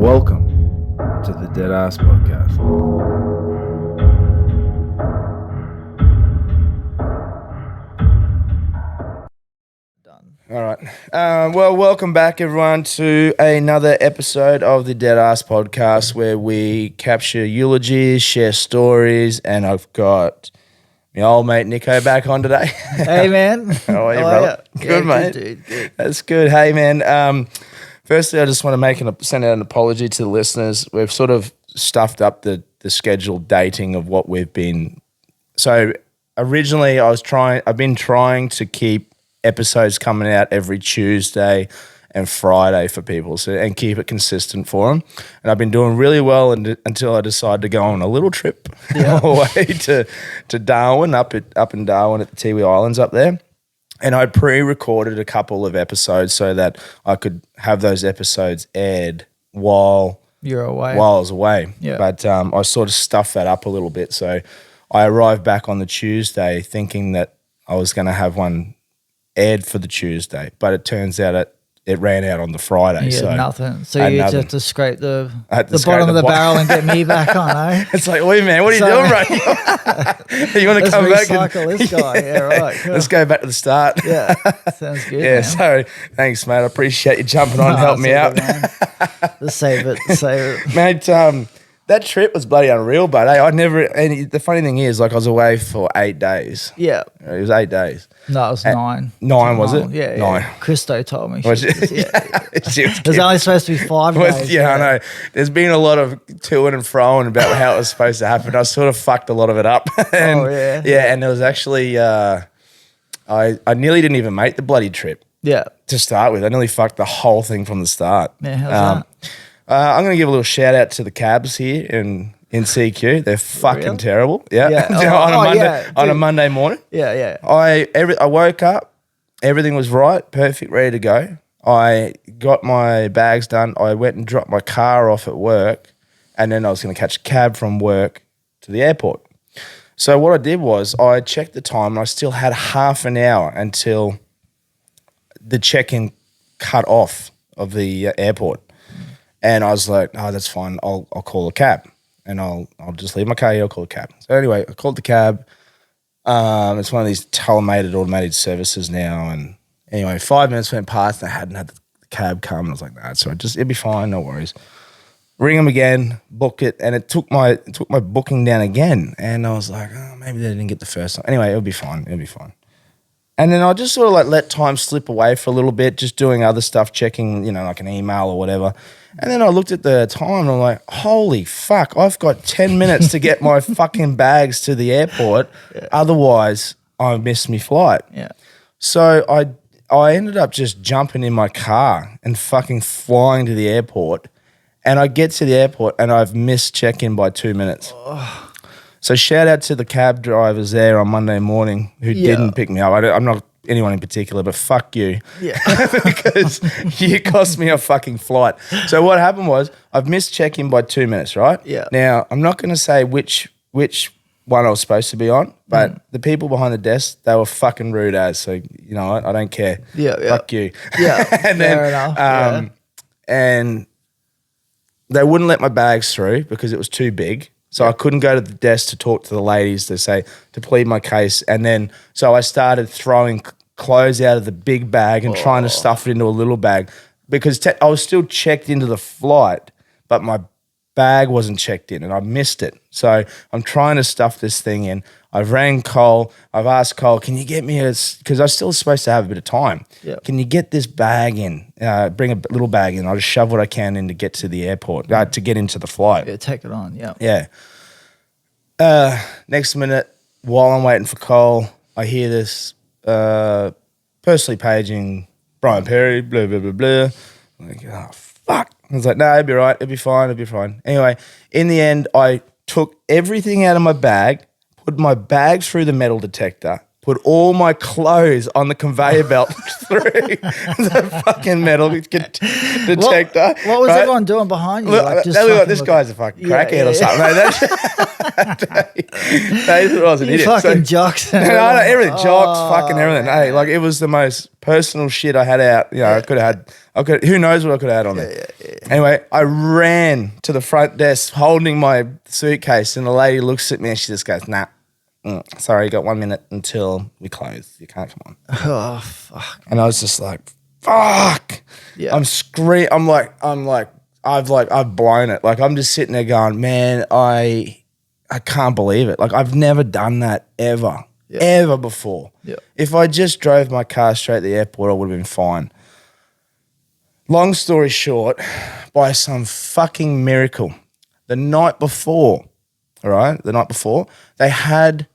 Welcome to the Deadass Podcast. All right. Well, welcome back, everyone, to another episode of the Deadass Podcast where we capture eulogies, share stories, and I've got my old mate Nicko back on today. Hey, man. How are you, brother? Good, mate. Good, dude. That's good. Hey, man. Firstly, I just want to send out an apology to the listeners. We've sort of stuffed up the scheduled dating of what we've been. So originally, I've been trying to keep episodes coming out every Tuesday and Friday for people, and keep it consistent for them. And I've been doing really well until I decided to go on a little trip away to Darwin, up in Darwin at the Tiwi Islands up there. And I pre-recorded a couple of episodes so that I could have those episodes aired while You're away. While I was away. Yeah. But I sort of stuffed that up a little bit. So I arrived back on the Tuesday thinking that I was going to have one aired for the Tuesday, but it turns out it ran out on the Friday. Yeah, nothing. So you just have to scrape the bottom of the barrel and get me back on, eh? It's like, wait, man, what are you doing, bro? You want to come back? Let's recycle this guy. Yeah, right. Cool. Let's go back to the start. Yeah, sounds good. Yeah, man. so thanks, mate. I appreciate you jumping on and helping me out. Let's save it. Mate, that trip was bloody unreal, but and the funny thing is, like, I was away for 8 days. Yeah. It was 8 days. No, it was 9. 9, was it? Yeah. 9. Christo told me. Was it? It was only supposed to be 5 days. Yeah, I know. There's been a lot of to and fro about how it was supposed to happen. I sort of fucked a lot of it up. Yeah, and there was actually, I nearly didn't even make the bloody trip. Yeah. To start with. I nearly fucked the whole thing from the start. Yeah, how's that? I'm going to give a little shout out to the cabs here in CQ. They're fucking terrible. Yeah. On a Monday morning. Yeah. I woke up, everything was right, perfect, ready to go. I got my bags done. I went and dropped my car off at work, and then I was going to catch a cab from work to the airport. So what I did was I checked the time, and I still had half an hour until the check-in cut off of the airport. And I was like, oh, that's fine. I'll call a cab, and I'll just leave my car here. I'll call a cab. So anyway, I called the cab. It's one of these automated services now. And anyway, 5 minutes went past, and I hadn't had the cab come. And I was like, nah, so it'd be fine, no worries. Ring them again, book it, and it took my booking down again. And I was like, oh, maybe they didn't get the first time. Anyway, it'll be fine. And then I just sort of like let time slip away for a little bit, just doing other stuff, checking, like an email or whatever. And then I looked at the time and I'm like, holy fuck, I've got 10 minutes to get my fucking bags to the airport. Yeah. Otherwise, I miss my flight. Yeah. So I ended up just jumping in my car and fucking flying to the airport. And I get to the airport and I've missed check-in by 2 minutes. Oh. So shout out to the cab drivers there on Monday morning who didn't pick me up. I'm not anyone in particular, but fuck you. Yeah. Because you cost me a fucking flight. So what happened was I've missed check-in by 2 minutes, right? Yeah. Now, I'm not going to say which one I was supposed to be on, but the people behind the desk, they were fucking rude as. So, you know what? I don't care. Yeah. Fuck you. Yeah. And fair enough. And they wouldn't let my bags through because it was too big. So I couldn't go to the desk to talk to the ladies to plead my case. And then, so I started throwing clothes out of the big bag and trying to stuff it into a little bag because I was still checked into the flight, but my bag wasn't checked in and I missed it. So I'm trying to stuff this thing in. I've rang Cole. I've asked Cole, can you get me because I was still supposed to have a bit of time. Yep. Can you get this bag in? Bring a little bag in. I'll just shove what I can in to get to the airport, to get into the flight. Yeah, take it on, yeah. Yeah. Next minute, while I'm waiting for Cole, I hear this personally paging Brian Perry, blah, blah, blah, blah. I'm like, oh, fuck. I was like, no, it'll be right. It'll be fine. Anyway, in the end, I took everything out of my bag, put my bag through the metal detector, put all my clothes on the conveyor belt through the fucking metal detector. What was everyone doing behind you? Look, this guy's a fucking crackhead or something. That wasn't an idiot. Fucking jocks. Everything. Jocks, fucking everything. Hey, like it was the most personal shit I had out. You know, who knows what I could have had on there. Anyway, I ran to the front desk holding my suitcase, and the lady looks at me and she just goes, nah, sorry, you got 1 minute until we close. You can't come on. Oh, fuck. And I was just like, fuck. Yeah. I'm I've blown it. Like, I'm just sitting there going, man, I can't believe it. Like, I've never done that ever before. Yeah. If I just drove my car straight to the airport, I would have been fine. Long story short, by some fucking miracle, the night before, they had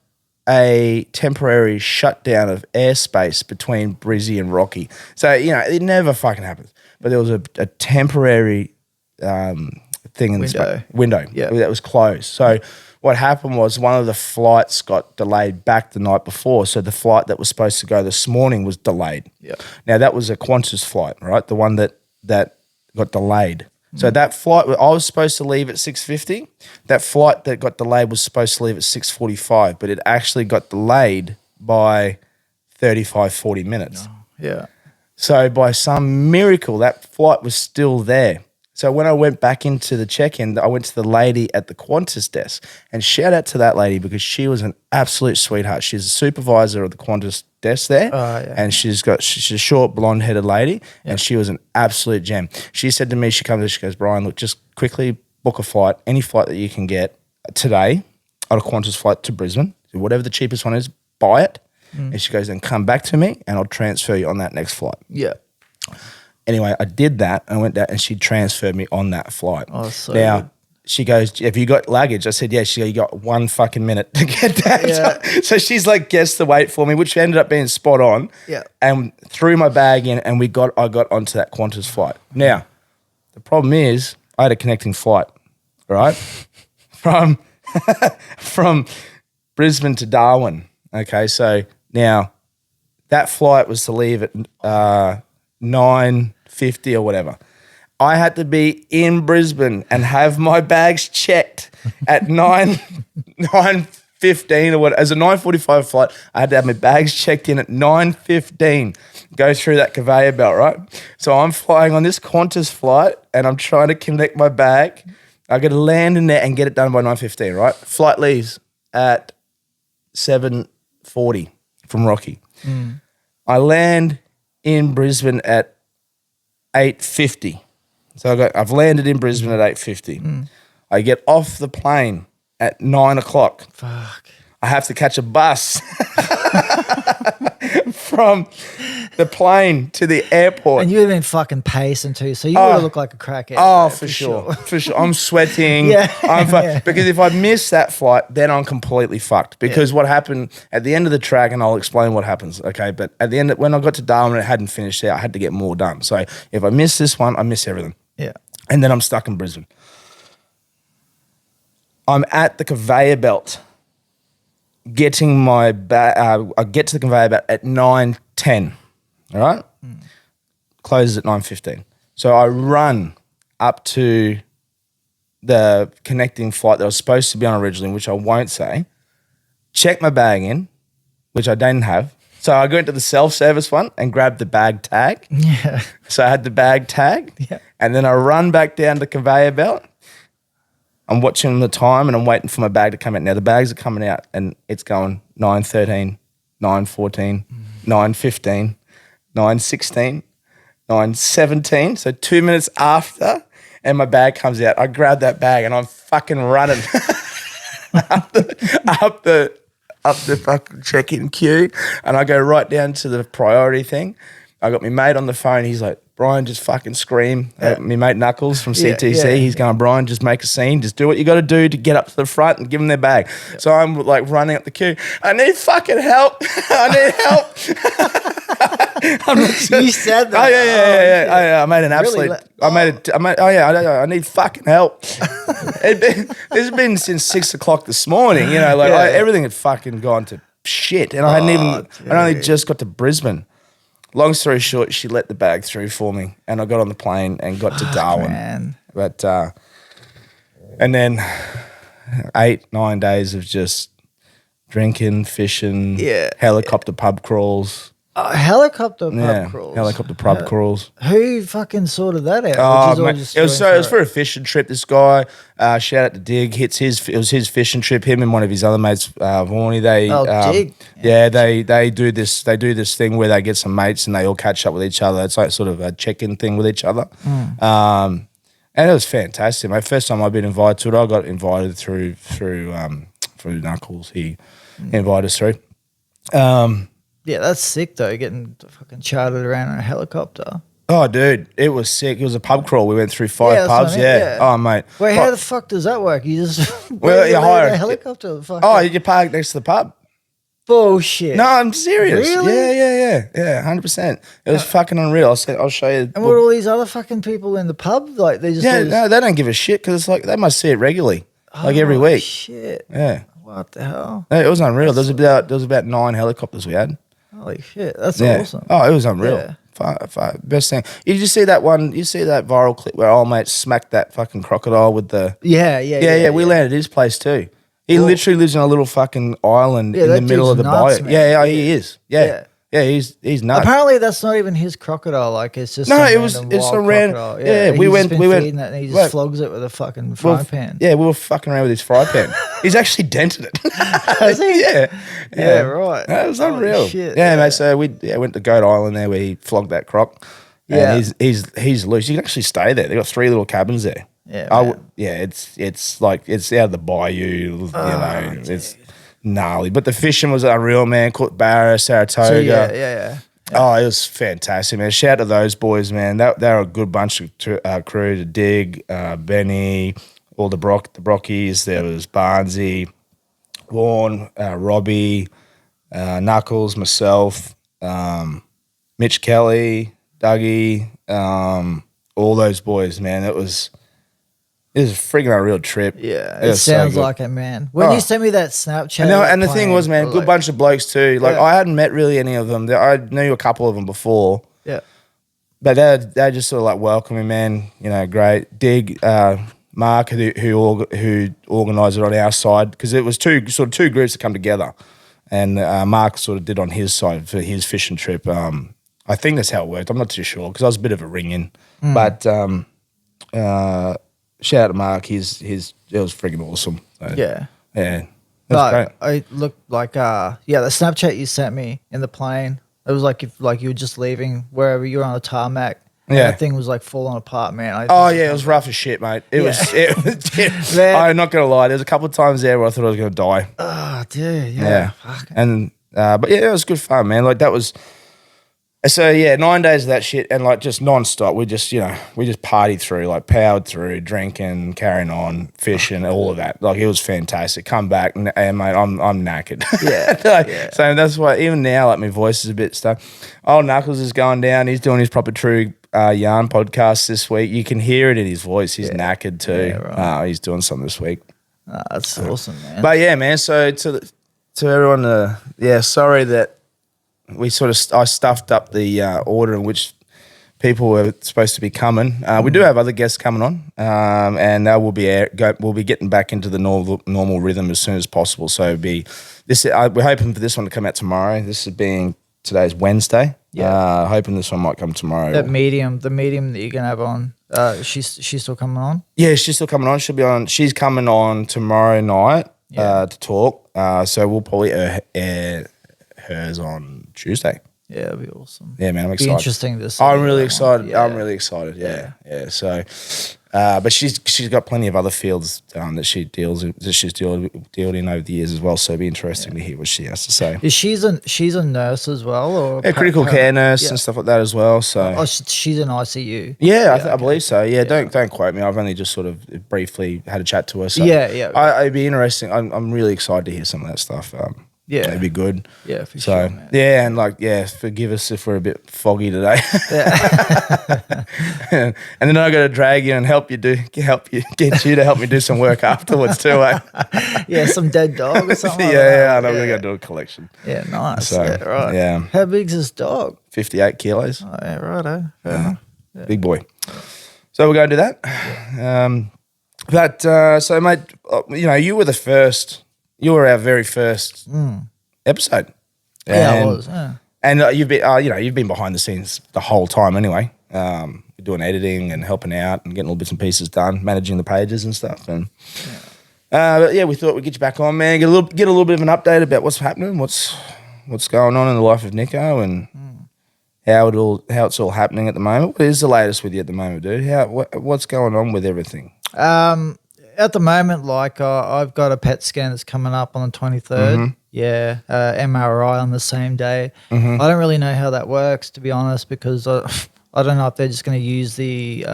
a temporary shutdown of airspace between Brizzy and Rocky. So, you know, it never fucking happens. But there was a temporary thing in the window that was closed. So what happened was one of the flights got delayed back the night before. So the flight that was supposed to go this morning was delayed. Yeah. Now, that was a Qantas flight, right? The one that got delayed. So that flight, I was supposed to leave at 6:50. That flight that got delayed was supposed to leave at 6:45, but it actually got delayed by 35, 40 minutes. Yeah. So by some miracle, that flight was still there. So when I went back into the check-in, I went to the lady at the Qantas desk, and shout out to that lady because she was an absolute sweetheart. She's a supervisor of the Qantas desk there, and she's a short, blonde-headed lady, and she was an absolute gem. She said to me, she goes, Brian, look, just quickly book a flight, any flight that you can get today on a Qantas flight to Brisbane, whatever the cheapest one is, buy it. And she goes, then come back to me and I'll transfer you on that next flight. Yeah. Anyway, I did that. I went down and she transferred me on that flight. Oh, so now, good. She goes, have you got luggage? I said, yeah. She goes, you got 1 fucking minute to get that. Yeah. So she's like, guess the wait for me, which ended up being spot on. Yeah. And threw my bag in and I got onto that Qantas flight. Now, the problem is I had a connecting flight, right? from Brisbane to Darwin. Okay, so now that flight was to leave at 9:50 or whatever. I had to be in Brisbane and have my bags checked at 9:15 or what. As a 9:45 flight, I had to have my bags checked in at 9:15. Go through that conveyor belt, right? So I'm flying on this Qantas flight and I'm trying to connect my bag. I got to land in there and get it done by 9:15, right? Flight leaves at 7:40 from Rocky. I land in Brisbane at 8:50. So I've landed in Brisbane at 8:50. I get off the plane at 9 o'clock. Fuck. I have to catch a bus from the plane to the airport. And you'd have been fucking pacing too, so you would have looked like a crackhead. Oh, for sure. For sure. I'm sweating. Because if I miss that flight, then I'm completely fucked. Because what happened at the end of the track, and I'll explain what happens, okay? But at the end, when I got to Darwin, it hadn't finished there. I had to get more done. So if I miss this one, I miss everything. Yeah. And then I'm stuck in Brisbane. I'm at the conveyor belt. Getting my bag, I get to the conveyor belt at 9:10, all right? Closes at 9:15. So I run up to the connecting flight that I was supposed to be on originally, which I won't say, check my bag in, which I didn't have. So I go into the self-service one and grab the bag tag. Yeah. So I had the bag tag, and then I run back down the conveyor belt. I'm watching the time and I'm waiting for my bag to come out. Now the bags are coming out and it's going 9:13, 9:14, 9:15, 9:16, 9:17. So 2 minutes after, and my bag comes out. I grab that bag and I'm fucking running up the fucking check-in queue, and I go right down to the priority thing. I got my mate on the phone. He's like, Brian, just fucking scream. My mate Knuckles from CTC, he's going, Brian, just make a scene. Just do what you got to do to get up to the front and give them their bag. So I'm like running up the queue. I need fucking help. I need help. You said that. Oh, yeah. I made an absolute. I need fucking help. It's been since 6 o'clock this morning. You know, like everything had fucking gone to shit, and I only just got to Brisbane. Long story short, she let the bag through for me, and I got on the plane and got to Darwin. Man. But and then 8-9 days of just drinking, fishing, helicopter pub crawls. Helicopter pub crawls. Helicopter pub crawls. Who fucking sorted that out? It was for a fishing trip. This guy, shout out to Dig, it was his fishing trip. Him and one of his other mates, Vaughnie, Dig. They do this thing where they get some mates and they all catch up with each other. It's like sort of a check-in thing with each other. And it was fantastic. My first time I've been invited to it, I got invited through Knuckles. He invited us through. Yeah, that's sick though, getting fucking chartered around in a helicopter. Oh, dude, it was sick. It was a pub crawl. We went through 5 pubs. Yeah. Oh, mate. Wait, how the fuck does that work? You just you hire a helicopter. You park next to the pub. Bullshit. No, I'm serious. Really? Yeah, 100%. It was fucking unreal. I'll show you. And what are all these other fucking people in the pub? Like they just no, they don't give a shit because it's like they must see it regularly, like every week. Shit. Yeah. What the hell? It was unreal. There was about 9 helicopters we had. Holy shit, that's awesome. Oh, it was unreal. Yeah. Best thing. You just see that one, you see that viral clip where old mate smacked that fucking crocodile with the... Yeah. We landed at his place too. He literally lives in a little fucking island in the middle of the nuts, bayou. Yeah, he is. Yeah, he's nuts. Apparently that's not even his crocodile, like it's just it's a random crocodile. Yeah, we went and he just flogs it with a fucking frying pan. Yeah, we were fucking around with his fry pan. He's actually dented it. Has he? Yeah, right. That was unreal. Shit, mate, so we went to Goat Island there where he flogged that croc. And he's loose. You can actually stay there. They got 3 little cabins there. It's like it's out of the bayou, it's gnarly. But the fishing was unreal, man. Caught Barra, Saratoga. Oh, it was fantastic, man. Shout out to those boys, man. They're a good bunch of crew to Dig, Benny, all the Brockies. There was Barnsey, Vaughan, Robbie, Knuckles, myself, Mitch Kelly, Dougie, all those boys, man. It was a freaking unreal trip. Yeah, it sounds like it, man. When you sent me that Snapchat, and the thing was, man, good bunch of blokes too. Like I hadn't met really any of them. I knew a couple of them before. Yeah, but they're just sort of like welcoming, man. Great. Dig, Mark, who organised it on our side because it was two groups that come together, and Mark sort of did on his side for his fishing trip. I think that's how it worked. I'm not too sure because I was a bit of a ring-in, but shout out to Mark. It was freaking awesome. So, yeah. But great. I looked like the Snapchat you sent me in the plane. It was like if you were just leaving wherever you were on a tarmac. That thing was like falling apart, man. It was rough as shit, mate. It was. I'm not gonna lie. There's a couple of times there where I thought I was gonna die. Oh, dude. Yeah. And but it was good fun, man. Like that was. So 9 days of that shit and like just non-stop. We just partied through, like powered through, drinking, carrying on, fishing, all of that. Like it was fantastic. Come back and mate, I'm knackered. Yeah. So that's why even now, like my voice is a bit stuck. Old Knuckles is going down. He's doing his proper true yarn podcast this week. You can hear it in his voice. He's knackered too. Yeah, right. He's doing something this week. That's awesome, man. But yeah, man. So to everyone, sorry that. I stuffed up the order in which people were supposed to be coming. We do have other guests coming on, and they will we'll be getting back into the normal rhythm as soon as possible. So we're hoping for this one to come out tomorrow. Today's Wednesday. Yeah, hoping this one might come tomorrow. The medium that you're gonna have on. She's still coming on. Yeah, she's still coming on. She'll be on. She's coming on tomorrow night to talk. So we'll probably air hers on Tuesday. Yeah, it'll be awesome. Yeah, man, I'm excited. Be interesting to see. I'm really excited. Yeah. I'm really excited. Yeah. So, but she's got plenty of other fields that she's dealt in over the years as well. So it'll be interesting to hear what she has to say. Is she's a nurse as well, or critical care nurse and stuff like that as well. So she's in ICU. Yeah, I believe so. Yeah, don't quote me. I've only just sort of briefly had a chat to her. So it'd be interesting. I'm really excited to hear some of that stuff. Yeah, it'd be good. Yeah, for sure. Man. Yeah, and forgive us if we're a bit foggy today. and then I got to drag you and get you to help me do some work afterwards too. Yeah, some dead dog or something. I know we're gonna do a collection. Yeah, nice. So, right. Yeah. How big's this dog? 58 kilos. Oh yeah, right. Yeah. Big boy. So we're going to do that. So mate, you were the first. You were our very first episode. Yeah, I was. Yeah. And you've been behind the scenes the whole time anyway, doing editing and helping out and getting all bits and pieces done, managing the pages and stuff. And but yeah, we thought we'd get you back on, man. Get a little bit of an update about what's happening, what's going on in the life of Nicko, and how it's all happening at the moment. What is the latest with you at the moment, dude? What's going on with everything? At the moment, like I've got a PET scan that's coming up on the 23rd. Mm-hmm. Yeah, MRI on the same day. Mm-hmm. I don't really know how that works, to be honest, because I don't know if they're just going to use the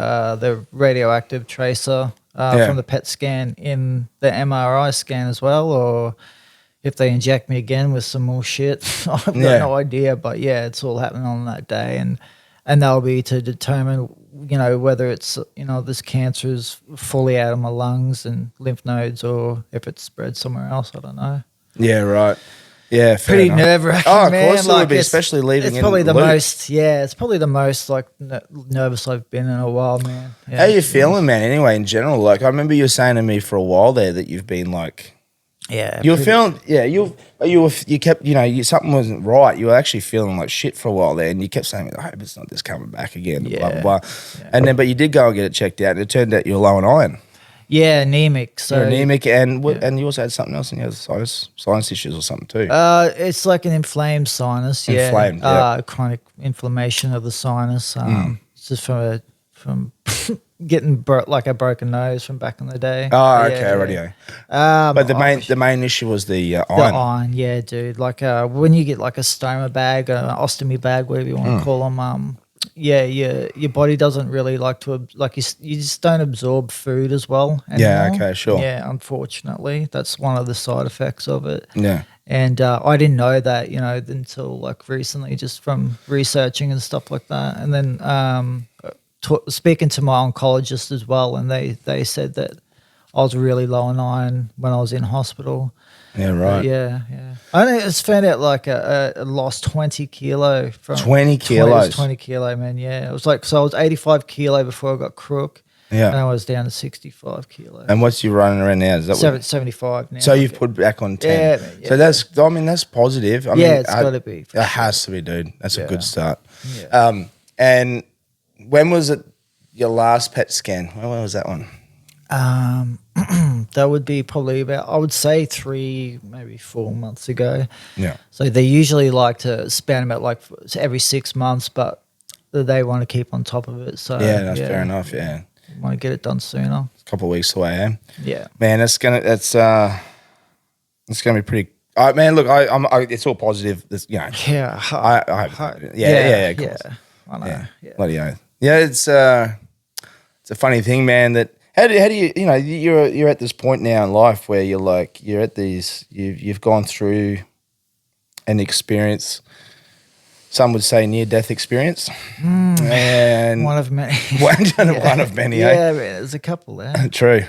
radioactive tracer from the PET scan in the MRI scan as well, or if they inject me again with some more shit. I've got no idea, but yeah, it's all happening on that day, and that'll be to determine, whether it's, this cancer is fully out of my lungs and lymph nodes, or if it's spread somewhere else. I don't know. Yeah, right. Yeah, fair pretty enough. nerve-wracking, Oh, of man. course it would be, especially leaving. It's probably the most. Yeah, it's probably the most like nervous I've been in a while, man. Yeah, how you feeling, man? Anyway, in general, like I remember you were saying to me for a while there that you've been like. Yeah, you were feeling, you kept, something wasn't right. You were actually feeling like shit for a while there, and you kept saying, "I hope it's not just coming back again." Blah blah blah. Yeah. And then, but you did go and get it checked out, and it turned out you were low in iron. Yeah, anemic. So you're anemic, and you also had something else, and you had sinus issues or something too. It's like an inflamed sinus. Inflamed, chronic inflammation of the sinus. It's just from getting like a broken nose from back in the day. Oh, okay, radio. But the main issue was the iron. The iron, yeah, dude. Like when you get like a stoma bag, an ostomy bag, whatever you want to call them, your body doesn't really like to, like you just don't absorb food as well anymore. Yeah, okay, sure. Yeah, unfortunately, that's one of the side effects of it. Yeah. And I didn't know that, until like recently, just from researching and stuff like that. And then speaking to my oncologist as well, and they said that I was really low in iron when I was in hospital. Yeah, right. Yeah. I just found out like I lost 20 kilo from 20 kilos. 20 kilo, man. Yeah, it was like, so I was 85 kilo before I got crook. Yeah, and I was down to 65 kilo. And what's you running around now? Is that 75 now? So you've put back on 10. Yeah, man, yeah. So that's positive. I mean, it's got to be. It has to be, dude. That's a good start. Yeah. And when was it your last PET scan? When was that one? That would be probably about, I would say 3, maybe 4 months ago. Yeah. So they usually like to span about like every 6 months, but they want to keep on top of it. So yeah, that's fair enough. Yeah. Want to get it done sooner. A couple of weeks away, eh? Yeah. Man, it's gonna be pretty. Man, look, it's all positive. Yeah. I hope. Yeah. Of course. Yeah. I know. Yeah. Bloody oath. Yeah, it's a funny thing, man. That how do you you're at this point now in life where you're at these you've gone through an experience. Some would say near-death experience, and one of many. one of many. Yeah, there's a couple there. True.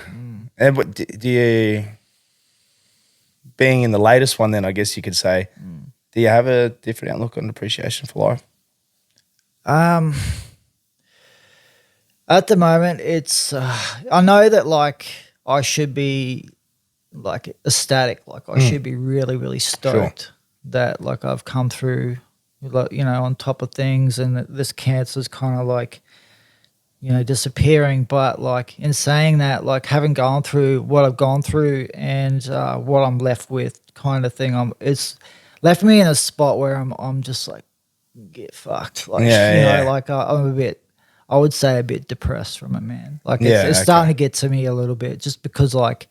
And what do you? Being in the latest one, then I guess you could say, do you have a different outlook on appreciation for life? At the moment, it's I know that like I should be like ecstatic, like I should be really, really stoked that like I've come through. Like, on top of things, and this cancer's kind of like, disappearing. But like in saying that, like having gone through what I've gone through and what I'm left with, kind of thing, it's left me in a spot where I'm just like, get fucked. Like like I'm a bit, I would say a bit depressed from it, man. Like it's starting to get to me a little bit, just because like.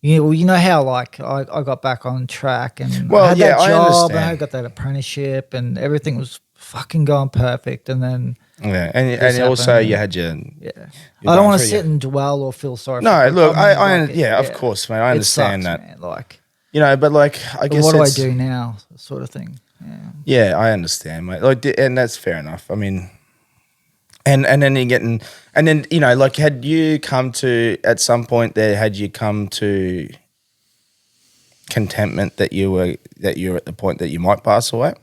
You know how like I got back on track and I had that job and I got that apprenticeship and everything was fucking going perfect, and then and also you had your I don't want to sit and dwell or feel sorry. No, look, of course, man, I understand that. Man, like but like I guess what do I do now, sort of thing. Yeah, I understand, mate. Like, and that's fair enough. I mean. And then you're getting, and then like had you come to at some point there, had you come to contentment that you're at the point that you might pass away?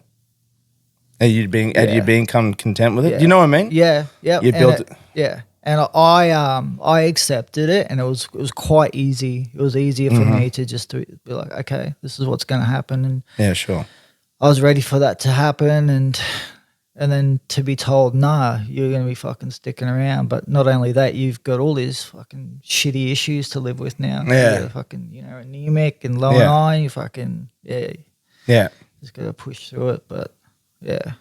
Had you become content with it? Do you know what I mean? Yeah. You built it. Yeah. And I accepted it, and it was quite easy. It was easier for me to just be like, okay, this is what's going to happen. And yeah, sure. I was ready for that to happen, and then to be told, nah, you're going to be fucking sticking around. But not only that, you've got all these fucking shitty issues to live with now. Yeah. You got fucking, anemic and low in iron. You fucking, just got to push through it. But yeah.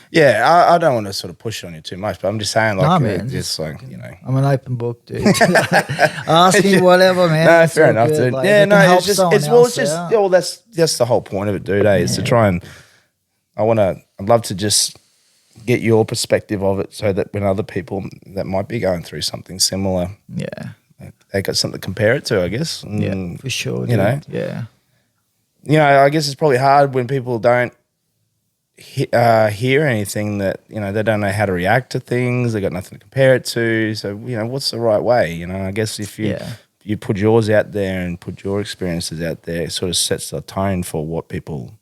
Yeah, I don't want to sort of push on you too much, but I'm just saying, like, nah, man, it's like, I'm an open book, dude. Ask me whatever, man. No, It's fair all enough, good. dude. Like, yeah, if it no, can help it's just, someone it's well, it's else just, out. yeah, well, that's the whole point of it, dude. Is to try and, I'd love to just get your perspective of it, so that when other people that might be going through something similar, they got something to compare it to, I guess. Yeah, for sure, dude. Yeah. I guess it's probably hard when people don't hear anything that, they don't know how to react to things. They got nothing to compare it to. So, what's the right way? I guess if you put yours out there and put your experiences out there, it sort of sets the tone for what people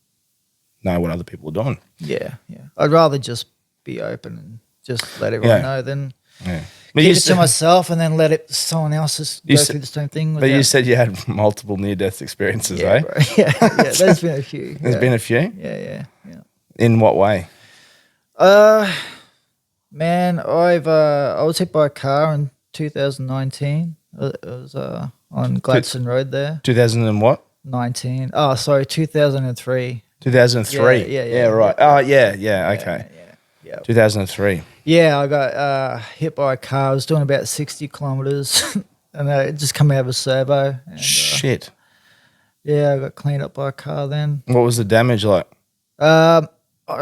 know, what other people are doing. Yeah. I'd rather just be open and just let everyone know than But keep it to myself and then let someone else just go through the same thing. But you said you had multiple near-death experiences, bro. Yeah, there's been a few. There's been a few? Yeah. In what way? Man, I was hit by a car in 2019. It was on Gladstone Road there. 2000 and what? 19. Oh, sorry, 2003. 2003. Yeah, right. Yeah, Okay. Yeah. 2003. Yeah, I got hit by a car. I was doing about 60 kilometers, and it just come out of a servo. And, Shit. I got cleaned up by a car then. What was the damage like? I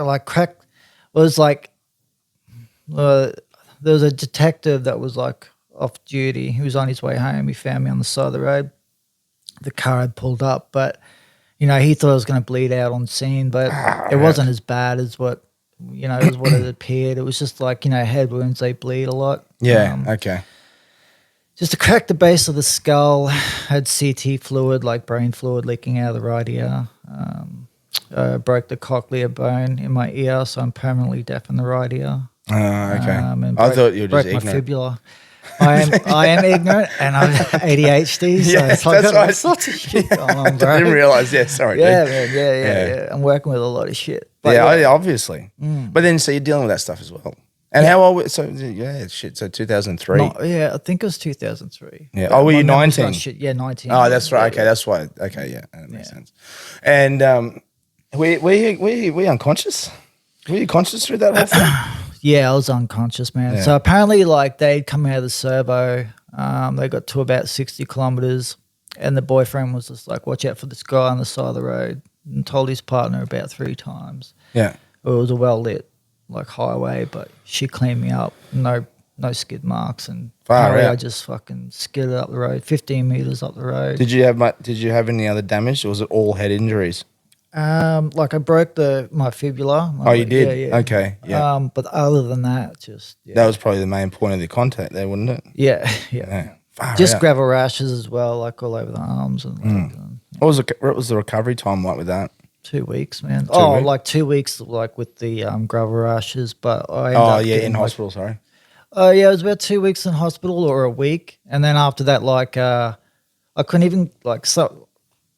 like cracked. It was like there was a detective that was like off duty. He was on his way home. He found me on the side of the road. The car had pulled up, but he thought I was going to bleed out on scene, but it wasn't as bad as what as what it appeared. It was just like head wounds, they bleed a lot. Yeah. Okay. Just to crack the base of the skull, had CT fluid, like brain fluid, leaking out of the right ear. Broke the cochlear bone in my ear, so I'm permanently deaf in the right ear. Okay. And I thought you were just broke ignorant. my fibula. I am ignorant, and I have ADHD. So Yeah, it's like that's got right. such a shit going on, bro. I didn't realise. Yeah, sorry. Yeah, dude. man. Yeah. I'm working with a lot of shit. But Obviously. But then, so you're dealing with that stuff as well. And how old? So 2003. I think it was 2003. Yeah. Oh, were you 19? Yeah, 19. Oh, that's right. Okay, that's why. Okay, yeah, that makes sense. And were you unconscious? Were you conscious through that whole thing? Yeah, I was unconscious, man. Yeah. So apparently, like, they'd come out of the servo. They got to about 60 kilometers, and the boyfriend was just like, watch out for this guy on the side of the road, and told his partner about 3 times. Yeah. It was a well-lit, like, highway, but she cleaned me up. No skid marks. And apparently I just fucking skidded up the road, 15 meters up the road. Did you have any other damage, or was it all head injuries? Like I broke my fibula. Oh, you did? Yeah. Okay, yeah. But other than that, just That was probably the main point of the contact there, wasn't it? Yeah. Far Just out. gravel rashes as well, like all over the arms and What was the recovery time like with that? 2 weeks, man. weeks? Like 2 weeks, like with the gravel rashes. But I ended up getting, in hospital. Sorry. It was about 2 weeks in hospital or a week, and then after that, like I couldn't even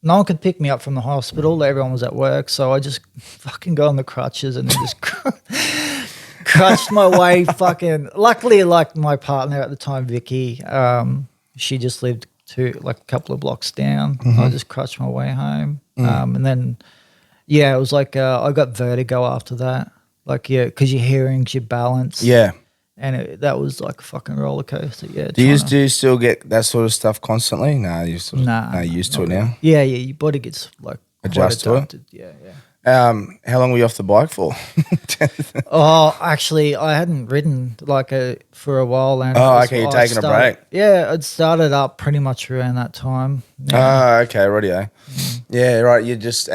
no one could pick me up from the hospital. Everyone was at work, so I just fucking got on the crutches and then just crutched my way. Fucking luckily, like my partner at the time, Vicky, she just lived a couple of blocks down. I just crutched my way home, and then it was like I got vertigo after that. Like because your hearing's your balance. Yeah. And that was like a fucking roller coaster. Yeah. Do you still get that sort of stuff constantly? No, you sort of used to it now. Yeah. Your body gets like Adjust to it. Yeah. How long were you off the bike for? Actually, I hadn't ridden for a while. And okay, you're taking a break. Yeah, it started up pretty much around that time. Yeah. Okay, rightio. Yeah, right. You just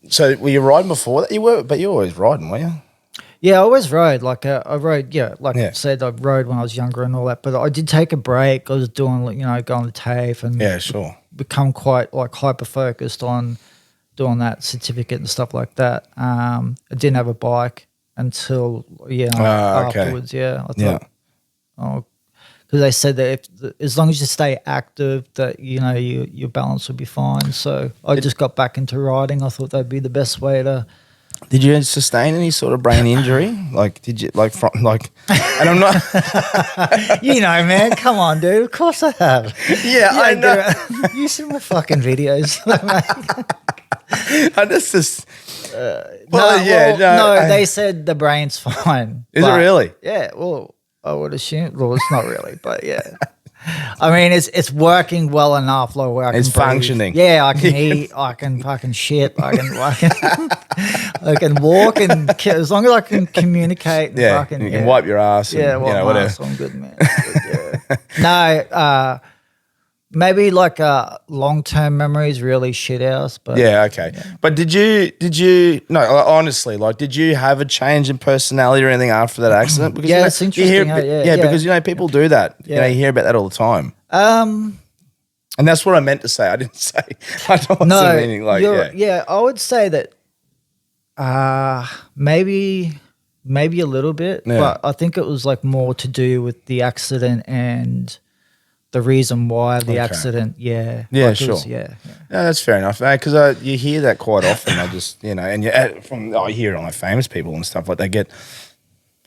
so were you riding before that? You were, but you were always riding, were you? Yeah, I always rode. I rode. Yeah, I said, I rode when I was younger and all that. But I did take a break. I was doing, going to TAFE and become quite hyper focused on doing that certificate and stuff like that. I didn't have a bike until afterwards. Yeah, I thought, because they said that as long as you stay active, that your balance will be fine. So I just got back into riding. I thought that'd be the best way to. Did you sustain any sort of brain injury? Like, did you and I'm not. Man, come on, dude. Of course I have. Yeah, I know. Dude, you see my fucking videos. I just. They said the brain's fine. Is it really? Yeah. Well, I would assume. Well, it's not really, but yeah. I mean, it's working well enough. Like where I can breathe. Functioning. Yeah, I can eat. I can fucking shit. I can walk, and as long as I can communicate. And you can wipe your ass. And, wipe my whatever. ass. I'm good, man. No, maybe like long-term memories really shit house. But yeah, okay. Yeah. But did you? No, honestly, like, did you have a change in personality or anything after that accident? Because it's interesting. Because people do that. Yeah. You hear about that all the time. And that's what I meant to say. I didn't say. I don't want meaning like I would say that. Maybe a little bit, but I think it was like more to do with the accident and the reason why the accident. Yeah. Yeah, like sure. Yeah, that's fair enough. Because you hear that quite often. I just, and I hear it on like famous people and stuff like they get.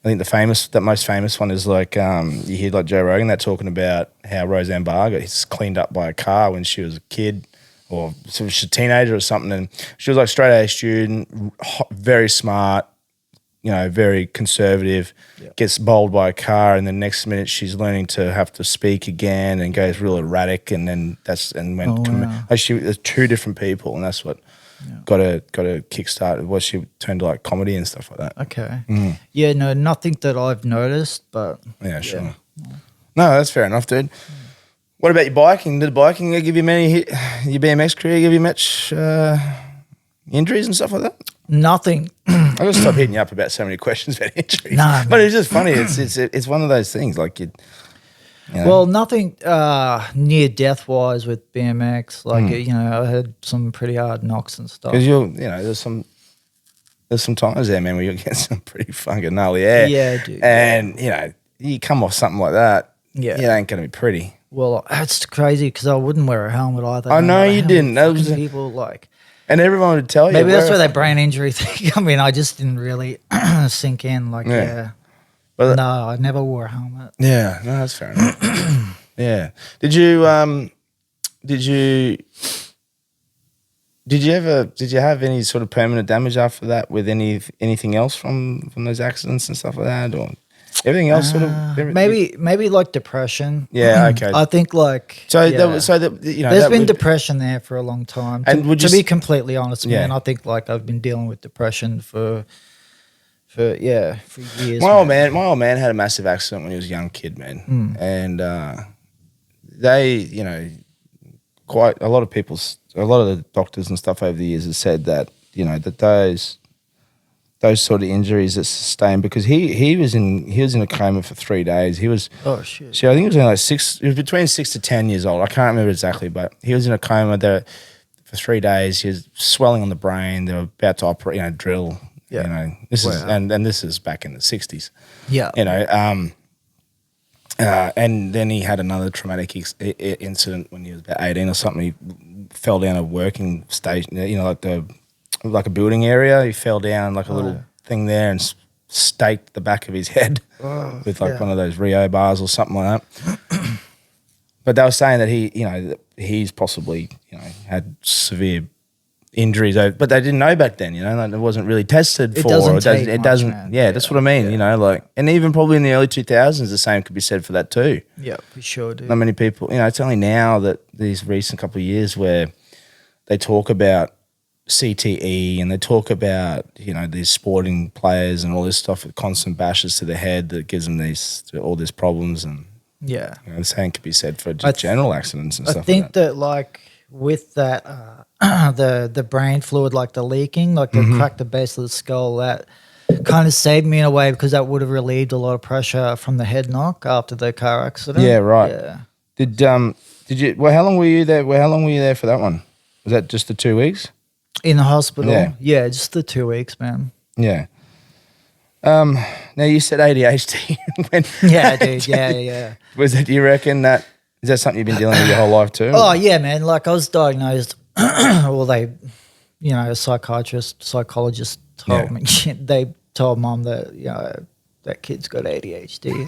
I think the most famous one is like you hear like Joe Rogan. They're talking about how Roseanne Barr got cleaned up by a car when she was a kid. Or so she was a teenager or something, and she was like straight A student, very smart, very conservative, gets bowled by a car, and the next minute she's learning to have to speak again and goes real erratic, and then she there's two different people, and that's what got a kickstart. Was she turned to like comedy and stuff like that? Okay, yeah, no, nothing that I've noticed, but yeah, sure. No, that's fair enough, dude. What about your biking? Did biking give you your BMX career give you much injuries and stuff like that? Nothing. I gotta stop hitting you up about so many questions about injuries. No, but it's just funny. It's one of those things like Well, nothing near death wise with BMX. Like I had some pretty hard knocks and stuff. Because there's some times there, man, where you get some pretty fucking gnarly air. Yeah, dude. And you come off something like that. Yeah, it ain't gonna be pretty. Well, that's crazy because I wouldn't wear a helmet either. I know you didn't. That was people like, and everyone would tell you. Maybe that's where that brain injury thing. I mean, I just didn't really sink in. Like, but no, I never wore a helmet. Yeah, no, that's fair enough. Yeah. Did you have any sort of permanent damage after that with anything else from those accidents and stuff like that, or? Everything else sort of maybe like depression. Yeah, okay. I think like there's been depression there for a long time. And to be completely honest, man, I think like I've been dealing with depression for years. My old man had a massive accident when he was a young kid, man, and they, quite a lot of the doctors and stuff over the years have said that that those sort of injuries that sustained, because he was in a coma for 3 days. He was shit. So I think he was only he was between 6 to 10 years old. I can't remember exactly, but he was in a coma there for 3 days. He was swelling on the brain. They were about to operate, drill. Yeah. This is and this is back in the 60s. Yeah. And then he had another traumatic incident when he was about 18 or something. He fell down a working station, like a building area. He fell down like a little thing there and staked the back of his head with one of those Rio bars or something like that. But they were saying that he's possibly had severe injuries, but they didn't know back then. It wasn't really tested for. It doesn't. Man. Yeah, that's what I mean. And even probably in the early 2000s, the same could be said for that too. Yeah, we sure do. Not many people. It's only now that these recent couple of years where they talk about CTE and they talk about these sporting players and all this stuff with constant bashes to the head that gives them all these problems, and the same could be said for just general accidents and stuff. I think that like with that the brain fluid, like the leaking, like the cracked the base of the skull, that kind of saved me in a way, because that would have relieved a lot of pressure from the head knock after the car accident. Yeah, right. Yeah. Did you? Well, how long were you there? How long were you there for that one? Was that just the 2 weeks? In the hospital? Yeah, just the 2 weeks, man. Yeah. Now you said ADHD. Yeah, dude. Yeah. Was it? Do you reckon that is that something you've been dealing with your whole life too? Oh yeah, man. Like I was diagnosed. Well, a psychologist told me. They told mom that that kid's got ADHD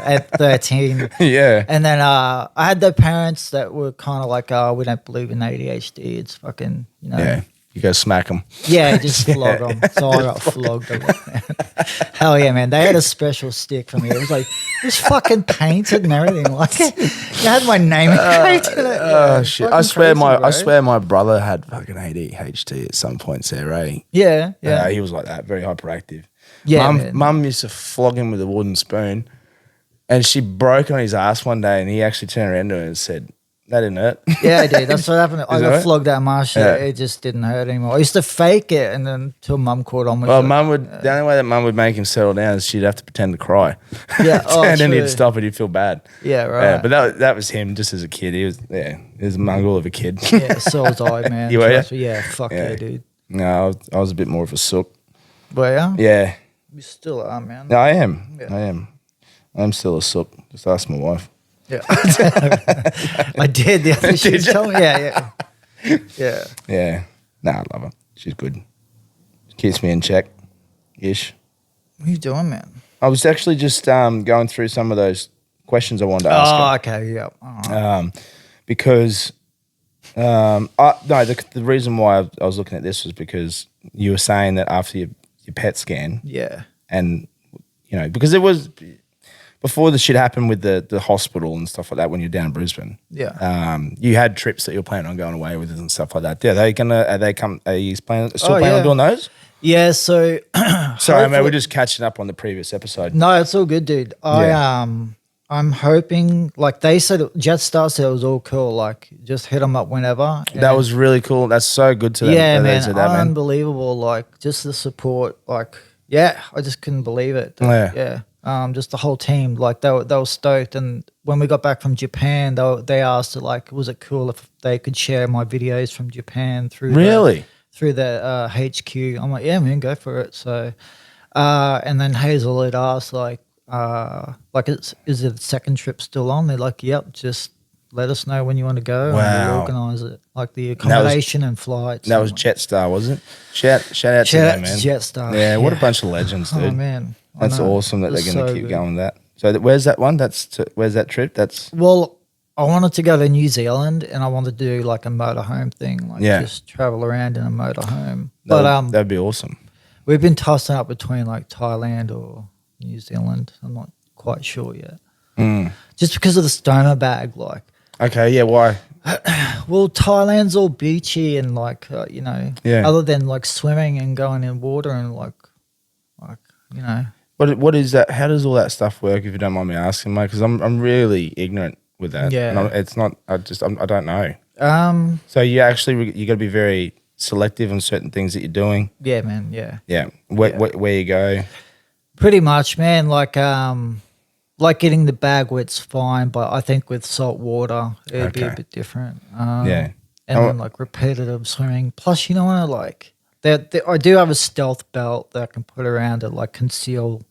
at 13. Yeah. And then I had the parents that were kind of like, "Oh, we don't believe in ADHD. It's fucking, Yeah. You go smack them. Yeah, just flog them." So I got flogged a lot, man. Hell yeah, man. They had a special stick for me. It was fucking painted and everything. Like, it had my name engraved in it. Oh shit! I swear my brother had fucking ADHD at some point, Sarah. Yeah. He was like that, very hyperactive. Yeah, Mum used to flog him with a wooden spoon, and she broke on his ass one day, and he actually turned around to her and said, "That didn't hurt." Yeah, dude. That's what happened. I got flogged that much. Yeah. It just didn't hurt anymore. I used to fake it, and then until mum caught on with it. Well, the only way that mum would make him settle down is she'd have to pretend to cry. Yeah, and then true. he'd stop and he'd feel bad. Yeah, right. Yeah, but that was him just as a kid. He was a mongrel of a kid. Yeah, so was I, man. You were? Yeah, fuck yeah, dude. No, I was a bit more of a sook. But yeah? Yeah. You still are, man. No, I am. Yeah. I am. I'm still a sook. Just ask my wife. Yeah. I did the other shit. Told me. Yeah. Yeah. Nah, I love her. She's good. Keeps me in check. Ish. What are you doing, man? I was actually just going through some of those questions I wanted to ask her. Oh, okay. Yeah. Because the reason why I was looking at this was because you were saying that after your PET scan, Yeah. and because it was before the shit happened with the hospital and stuff like that when you're down in Brisbane. Yeah. You had trips that you're planning on going away with and stuff like that. Yeah, are you still planning yeah. on doing those? Yeah. So, Sorry, mate, we're just catching up on the previous episode. no, it's all good, dude. I'm hoping, like they said, Jetstar said it was all cool. Like, just hit them up whenever. That was really cool. That's so good to them. Yeah, that they man, said that, man. unbelievable. Like, just the support. Like, yeah, I just couldn't believe it. Yeah. Just the whole team. Like, they were stoked. And when we got back from Japan, they asked, like, was it cool if they could share my videos from Japan through the HQ? I'm like, yeah, man, go for it. So, and then Hazel had asked, is it the second trip still on? They're like, yep, just let us know when you want to go. Wow. And we'll organise it. Like the accommodation and flights. That was Jetstar, wasn't it? Shout out to them, man. Jetstar. Yeah, what a bunch of legends, dude. Oh, man. That's awesome that they're going to keep going with that. So where's that one? Where's that trip? Well, I wanted to go to New Zealand and I wanted to do like a motorhome thing. Like just travel around in a motorhome. That'd be awesome. We've been tossing up between like Thailand or New Zealand. I'm not quite sure yet. Just because of the stoner bag, like. Okay, yeah, why? Well, Thailand's all beachy and like, other than like swimming and going in water and like. What is that? How does all that stuff work, if you don't mind me asking, mate? Because I'm really ignorant with that. Yeah. And it's not, I don't know. So you got to be very selective on certain things that you're doing. Yeah, man, yeah. Yeah. Where you go. Pretty much, man. Like getting the bag wet's fine, but I think with salt water it'd be a bit different. And then like repetitive swimming. Plus, you know what? Like I do have a stealth belt that I can put around to like conceal.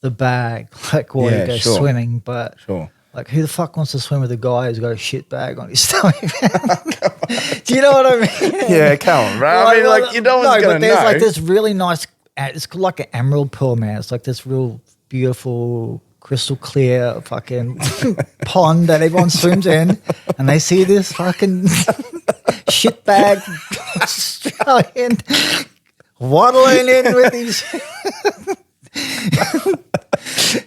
The bag, like while you go swimming, but like who the fuck wants to swim with a guy who's got a shit bag on his stomach? Do you know what I mean? Yeah, come on, bro. I mean, like you know what's going to know. There's like this really nice. It's like an emerald pearl, man. It's like this real beautiful, crystal clear fucking pond that everyone swims in, and they see this fucking shit bag Australian waddling in with these.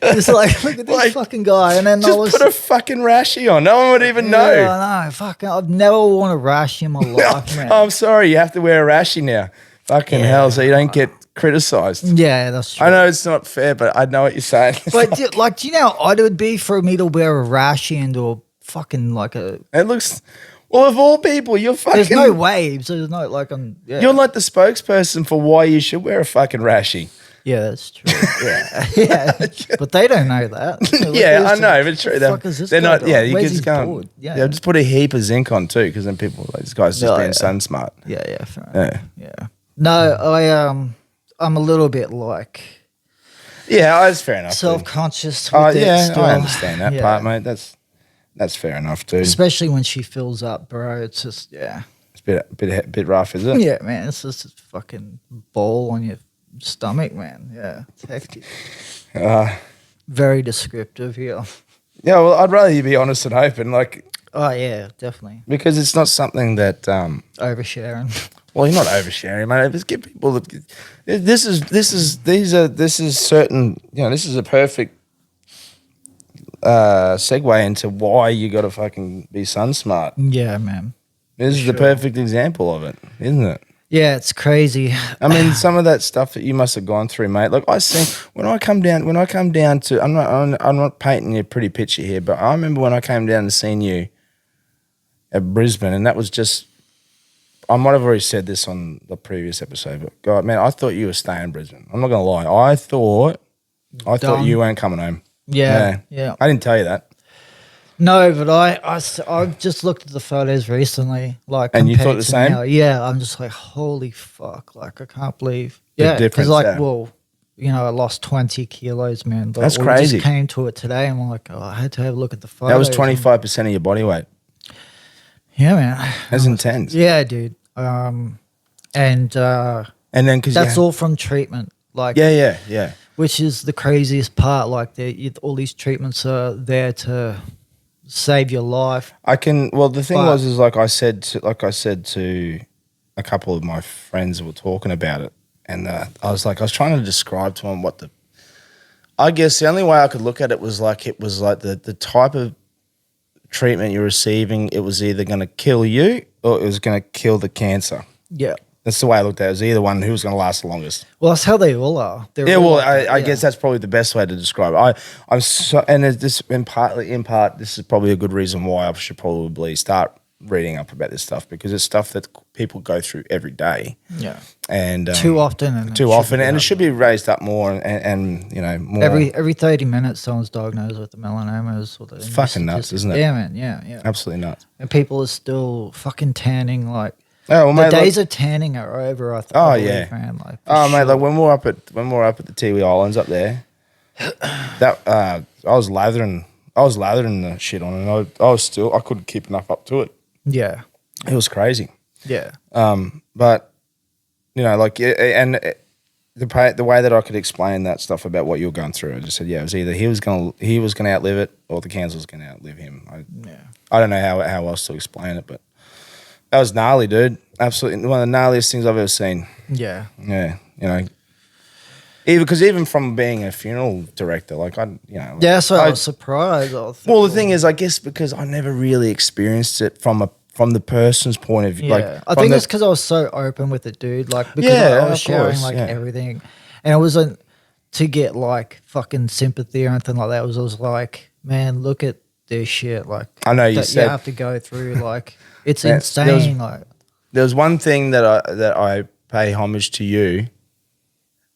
It's like, look at this fucking guy, and then just put a fucking rashie on. No one would even know. Yeah, no, fucking, I've never worn a rashie in my life, man. I'm sorry, you have to wear a rashie now. Fucking hell, so you don't get criticised. Yeah, that's true. I know it's not fair, but I know what you're saying. But do you know how odd it would be for me to wear a rashie into a fucking like a? It looks. Well, of all people, you're fucking. There's no waves. There's no like You're like the spokesperson for why you should wear a fucking rashie. Yeah, that's true. Yeah. But they don't know that. I know, but true. They're not. Yeah, you can just go. Yeah, just put a heap of zinc on too, because then people are like, this guy's just being sun smart. Yeah, fair enough. Yeah. No, I'm a little bit like Yeah, that's fair enough. self-conscious with it Yeah, still. I understand that Yeah. part, mate. That's fair enough, too. Especially when she fills up, bro. It's just, It's a bit rough, is it? Yeah, man. It's just a fucking ball on your stomach, man. Yeah, it's hectic. Very descriptive here. Yeah, well, I'd rather you be honest and open, like, Oh, yeah, definitely. because it's not something that, Oversharing. well, you're not oversharing, mate. Just give people this is certain, this is a perfect segue into why you got to fucking be sun smart. Yeah, man. This is the perfect example of it, isn't it? Yeah, it's crazy. I mean, some of that stuff that you must have gone through, mate. Like I seen when I come down to, I'm not painting you a pretty picture here, but I remember when I came down and seen you at Brisbane, and that was just, I might have already said this on the previous episode, but God, man, I thought you were staying in Brisbane. I'm not gonna lie, I thought you weren't coming home. Yeah. I didn't tell you that. No, but I just looked at the photos recently, like, And you thought compared the to same? now. Yeah, I'm just like, holy fuck, like I can't believe. Yeah, difference, because like, yeah. well, I lost 20 kilos, man. But That's we crazy. just came to it today, and I'm like, oh, I had to have a look at the photos. That was 25% of your body weight. Yeah, man. That's intense. Yeah, dude. And And then because that's all from treatment, like, yeah. which is the craziest part. Like, all these treatments are there to save your life. The thing But- is like I said to a couple of my friends who were talking about it, and I was trying to describe to them I guess the only way I could look at it was like the type of treatment you're receiving, it was either going to kill you or it was going to kill the cancer. Yeah. That's the way I looked at it. It was either one who was going to last the longest. Well, that's how they all are. Yeah, well, I guess that's probably the best way to describe it. I'm so, and this in part, this is probably a good reason why I should probably start reading up about this stuff, because it's stuff that people go through every day. Yeah. And Too often. And it should be raised up more, and more. Every 30 minutes, someone's diagnosed with the melanomas. Or the fucking nuts, isn't it? Yeah, man. Yeah. Absolutely nuts. And people are still fucking tanning. Like, Oh, well, the mate, days of tanning are over. I believe, yeah. man. Like, Oh, mate, sure. like when we're up at the Tiwi Islands up there, that I was lathering the shit on, and I couldn't keep enough up to it. Yeah. It was crazy. Yeah. But the way that I could explain that stuff about what you were going through, I just said, yeah, it was either he was gonna outlive it, or the cancer was gonna outlive him. I don't know how else to explain it, but that was gnarly, dude. Absolutely one of the gnarliest things I've ever seen. Yeah. Yeah, even from being a funeral director, Yeah, so I was surprised. Well, the thing is, I guess because I never really experienced it from the person's point of view. Yeah, I think it's because I was so open with it, dude. Like, because Yeah, I was of sharing course, yeah. everything, and it wasn't to get like fucking sympathy or anything like that. It was like, man, look at this shit. Like, I know you that said- you have to go through. Like, it's Yeah, insane. Like, There was one thing that I pay homage to you.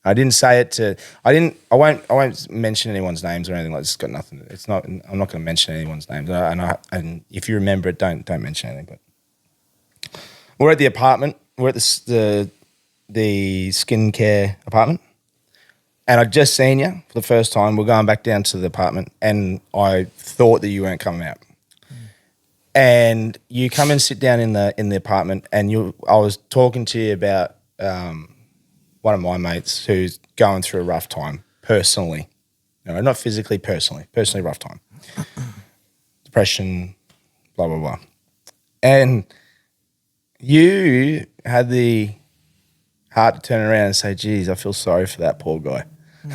I didn't say it to. I won't mention anyone's names or anything like this. It's got nothing. It's not. I'm not going to mention anyone's names. And if you remember it, don't mention anything. But we're at the apartment. We're at the skincare apartment, and I'd just seen you for the first time. We're going back down to the apartment, and I thought that you weren't coming out. And you come and sit down in the apartment, and I was talking to you about one of my mates who's going through a rough time personally. No, not physically, personally rough time. Depression, blah, blah, blah. And you had the heart to turn around and say, geez, I feel sorry for that poor guy.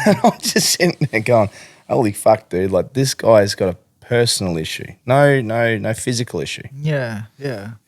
And I'm just sitting there going, holy fuck, dude, like this guy's got a personal issue. No physical issue. yeah.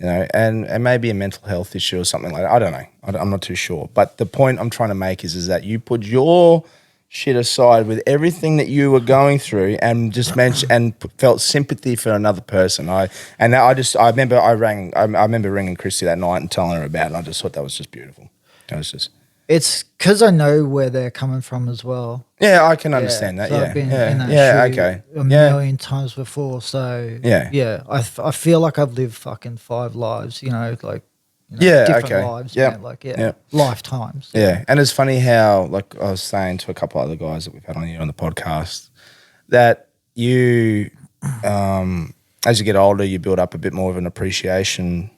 And maybe a mental health issue or something like that. I don't know. I'm not too sure. But the point I'm trying to make is that you put your shit aside with everything that you were going through and just mentioned and felt sympathy for another person. I remember ringing Christy that night and telling her about it. And I just thought that was just beautiful. It was just. It's because I know where they're coming from as well. Yeah, I can understand that. So Yeah, I've been yeah, in that yeah. shoe Okay, a million times before. So Yeah. I feel like I've lived fucking 5 lives. different okay. lives, Yep. man. Like, Yep. lifetimes. Yeah, and it's funny how, like I was saying to a couple other guys that we've had on here on the podcast, that you, as you get older, you build up a bit more of an appreciation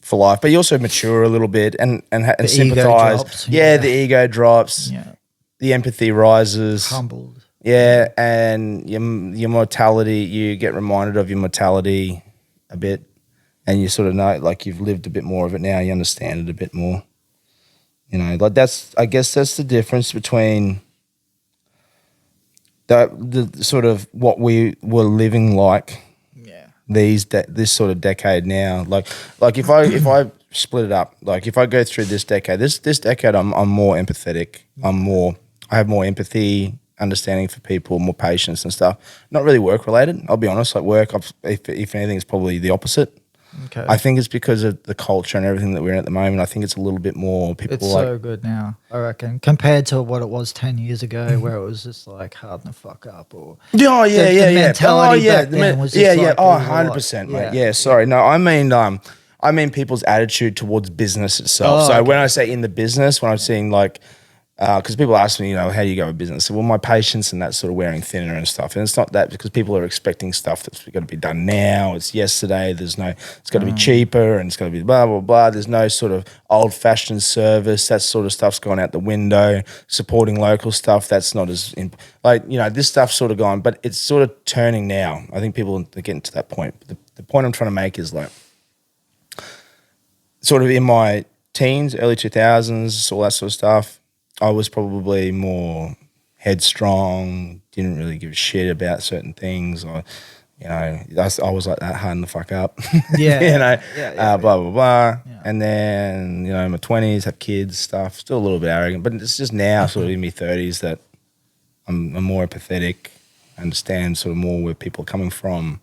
for life, but you also mature a little bit and sympathize. Drops, the ego drops, Yeah. the empathy rises. Humbled. Yeah, and your mortality, you get reminded of your mortality a bit, and you sort of know, like, you've lived a bit more of it now. You understand it a bit more. Like I guess that's the difference between the sort of what we were living like. Yeah. This sort of decade now, like if I split it up, like if I go through this decade, this decade, I'm more empathetic. I have more empathy, understanding for people, more patience and stuff. Not really work related. I'll be honest. Like work, if anything, is probably the opposite. Okay. I think it's because of the culture and everything that we're in at the moment. I think it's a little bit more people. It's so good now, I reckon, compared to what it was 10 years ago, where it was just like hard the fuck up, or the mentality back then was just like, Oh, 100%, mate. Yeah, sorry. No, I mean people's attitude towards business itself. So when I say in the business, when I'm seeing like, because people ask me, how do you go with business? So, well, my patience and that sort of wearing thinner and stuff. And it's not that, because people are expecting stuff that's got to be done now. It's yesterday. It's got to be cheaper, and it's got to be blah, blah, blah. There's no sort of old fashioned service. That sort of stuff's gone out the window. Supporting local stuff, that's not as, this stuff's sort of gone, but it's sort of turning now. I think people are getting to that point. The point I'm trying to make is like, sort of in my teens, early 2000s, all that sort of stuff, I was probably more headstrong, didn't really give a shit about certain things. I was like that, hard the fuck up. Yeah. Blah, blah, blah. Yeah. And then, in my 20s, have kids, stuff, still a little bit arrogant. But it's just now, sort of in my 30s, that I'm more empathetic, understand sort of more where people are coming from.